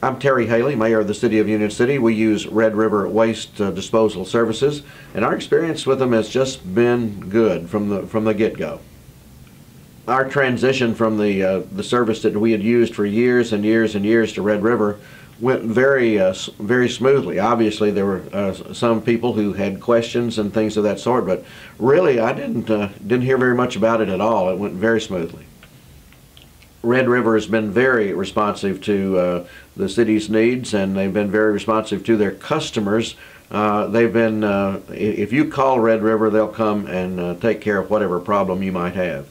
I'm Terry Haley, Mayor of the City of Union City. We use Red River Waste Disposal Services, and our experience with them has just been good from the get-go. Our transition from the service that we had used for years and years and years to Red River went very smoothly. Obviously, there were some people who had questions and things of that sort, but really, I didn't hear very much about it at all. It went very smoothly. Red River has been very responsive to the city's needs, and they've been very responsive to their customers. They've been, if you call Red River, they'll come and take care of whatever problem you might have.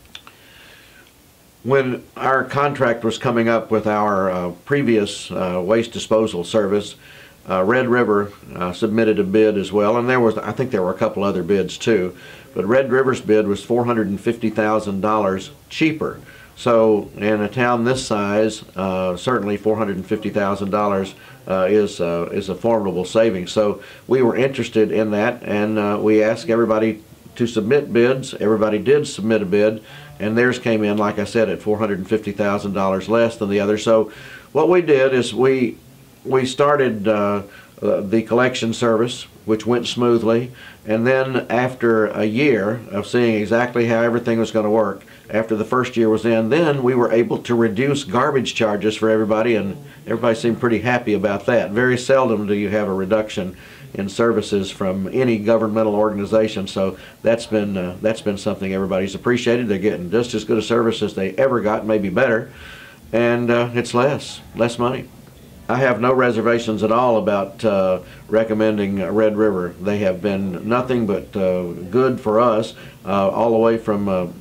When our contract was coming up with our previous waste disposal service, Red River submitted a bid as well, and I think there were a couple other bids too, but Red River's bid was $450,000 cheaper. So in a town this size, certainly $450,000 is a formidable savings. So we were interested in that, and we asked everybody to submit bids. Everybody did submit a bid, and theirs came in, like I said, at $450,000 less than the other. So what we did is we started the collection service, which went smoothly, and then after a year of seeing exactly how everything was going to work, after the first year was in, then we were able to reduce garbage charges for everybody, and everybody seemed pretty happy about that. Very seldom do you have a reduction in services from any governmental organization, so that's been something everybody's appreciated. They're getting just as good a service as they ever got, maybe better, and it's less money. I have no reservations at all about recommending Red River. They have been nothing but good for us, all the way from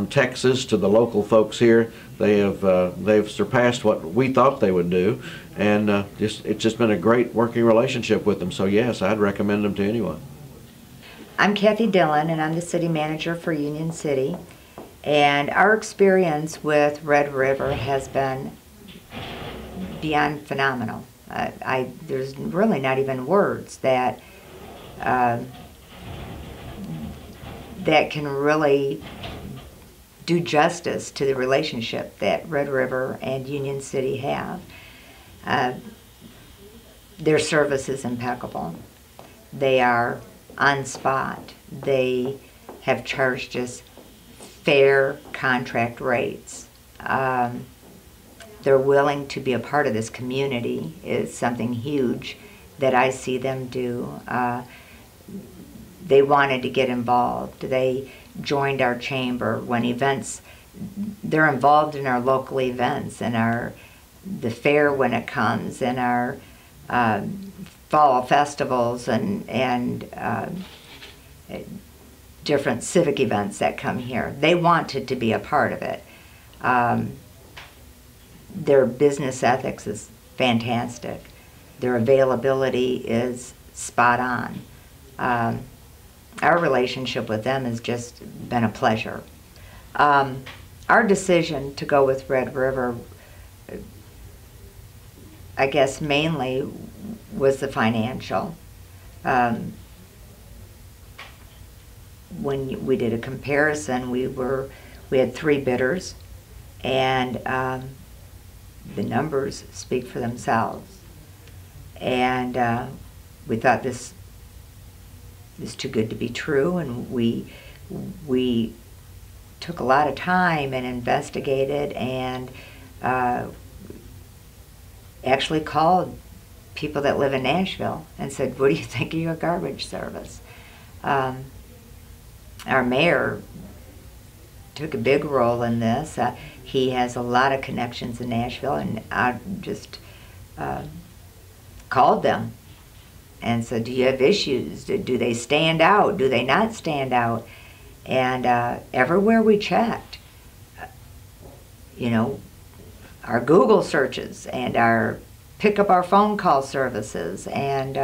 Texas to the local folks here. They've surpassed what we thought they would do, and it's just been a great working relationship with them. So yes, I'd recommend them to anyone. I'm Kathy Dillon, and I'm the city manager for Union City. And our experience with Red River has been beyond phenomenal. There's really not even words that can really do justice to the relationship that Red River and Union City have. Their service is impeccable. They are on spot. They have charged us fair contract rates. They're willing to be a part of this community is something huge that I see them do. They wanted to get involved. They joined our chamber when events, they're involved in our local events and the fair when it comes, and our fall festivals and different civic events that come here. They wanted to be a part of it. Their business ethics is fantastic. Their availability is spot on. Our relationship with them has just been a pleasure. Our decision to go with Red River, I guess mainly was the financial. When we did a comparison, we had 3 bidders, and the numbers speak for themselves. And we thought this is too good to be true, and we took a lot of time and investigated, and actually called people that live in Nashville and said, what do you think of your garbage service? Our mayor took a big role in this. He has a lot of connections in Nashville, and I just called them and said, do you have issues? Do they stand out? Do they not stand out? And everywhere we checked, you know, our Google searches and our pick up our phone call services and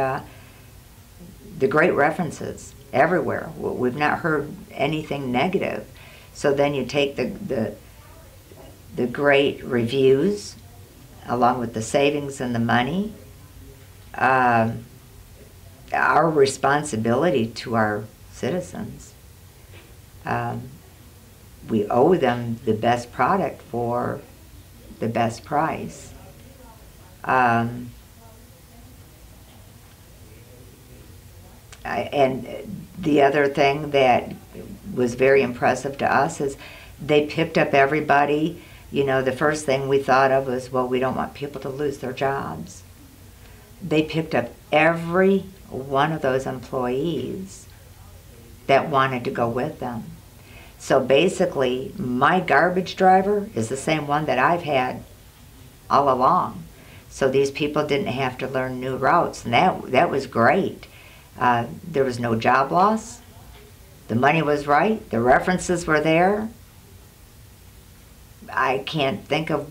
the great references everywhere. We've not heard anything negative. So then you take the great reviews along with the savings and the money, our responsibility to our citizens. We owe them the best product for the best price. And the other thing that was very impressive to us is they picked up everybody. You know, the first thing we thought of was, well, we don't want people to lose their jobs. They picked up every one of those employees that wanted to go with them. So basically, my garbage driver is the same one that I've had all along. So these people didn't have to learn new routes, and that was great. There was no job loss. The money was right. The references were there. I can't think of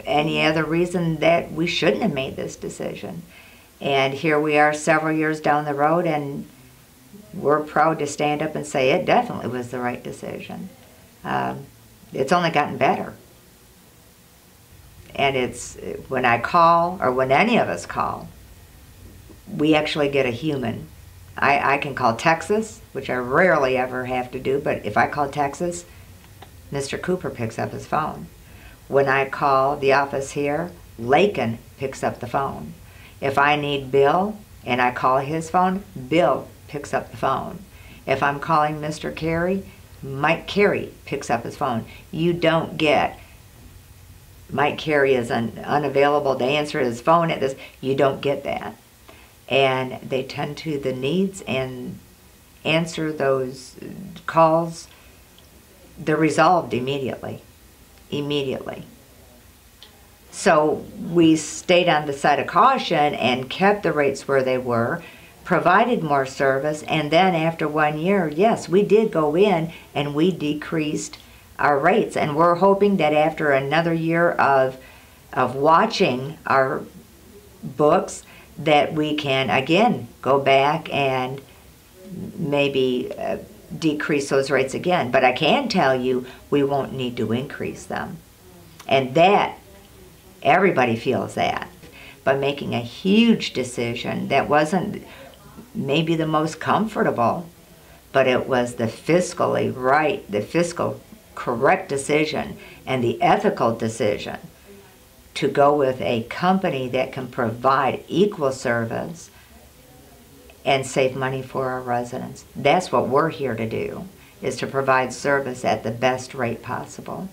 any other reason that we shouldn't have made this decision. And here we are several years down the road, and we're proud to stand up and say it definitely was the right decision. It's only gotten better. And it's, when I call, or when any of us call, we actually get a human. I can call Texas, which I rarely ever have to do, but if I call Texas, Mr. Cooper picks up his phone. When I call the office here, Lakin picks up the phone. If I need Bill and I call his phone, Bill picks up the phone. If I'm calling Mr. Carey, Mike Carey picks up his phone. You don't get Mike Carey is unavailable to answer his phone at this. You don't get that. And they tend to the needs and answer those calls. They're resolved immediately. Immediately. So we stayed on the side of caution and kept the rates where they were, provided more service, and then after 1 year, yes, we did go in and we decreased our rates. And we're hoping that after another year of watching our books, that we can again go back and maybe decrease those rates again. But I can tell you we won't need to increase them. And that, everybody feels that. By making a huge decision that wasn't maybe the most comfortable, but it was the fiscally right, the fiscal correct decision and the ethical decision to go with a company that can provide equal service and save money for our residents. That's what we're here to do, is to provide service at the best rate possible.